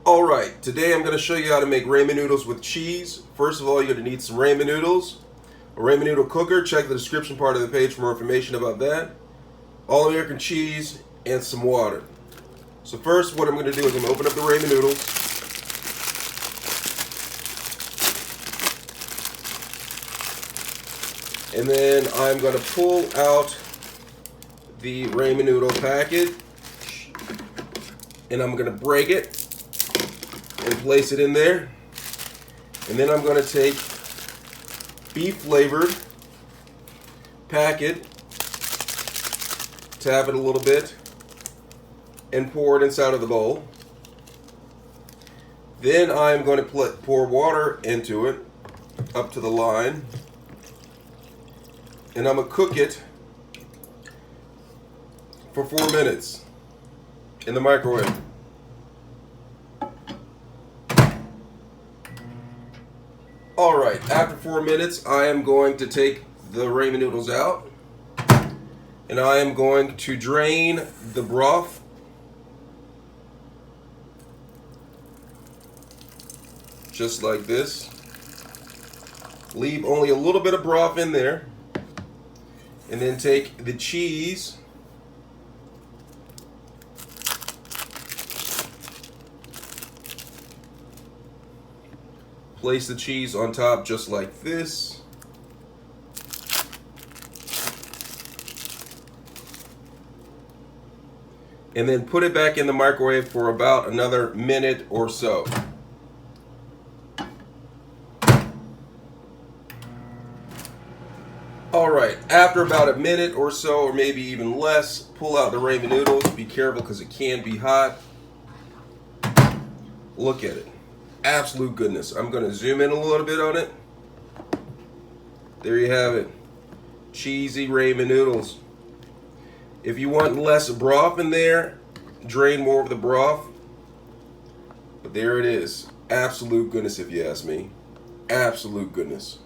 Alright, today I'm going to show you how to make ramen noodles with cheese. First of all, you're going to need some ramen noodles, a ramen noodle cooker. Check the description part of the page for more information about that. All American cheese, and some water. So first, what I'm going to do is I'm going to open up the ramen noodles. And then I'm going to pull out the ramen noodle packet. And I'm going to break it and place it in there. And then I'm going to take beef flavored packet, tap it a little bit, and pour it inside of the bowl. Then I'm going to pour water into it up to the line, and I'm going to cook it for 4 minutes in the microwave. Alright, after 4 minutes, I am going to take the ramen noodles out, and I am going to drain the broth just like this. Leave only a little bit of broth in there, and then take the cheese place the cheese on top just like this. And then put it back in the microwave for about another minute or so. Alright, after about a minute or so, or maybe even less, pull out the ramen noodles. Be careful because it can be hot. Look at it. Absolute goodness. I'm going to zoom in a little bit on it. There you have it. Cheesy ramen noodles. If you want less broth in there, drain more of the broth. But there it is. Absolute goodness, if you ask me. Absolute goodness.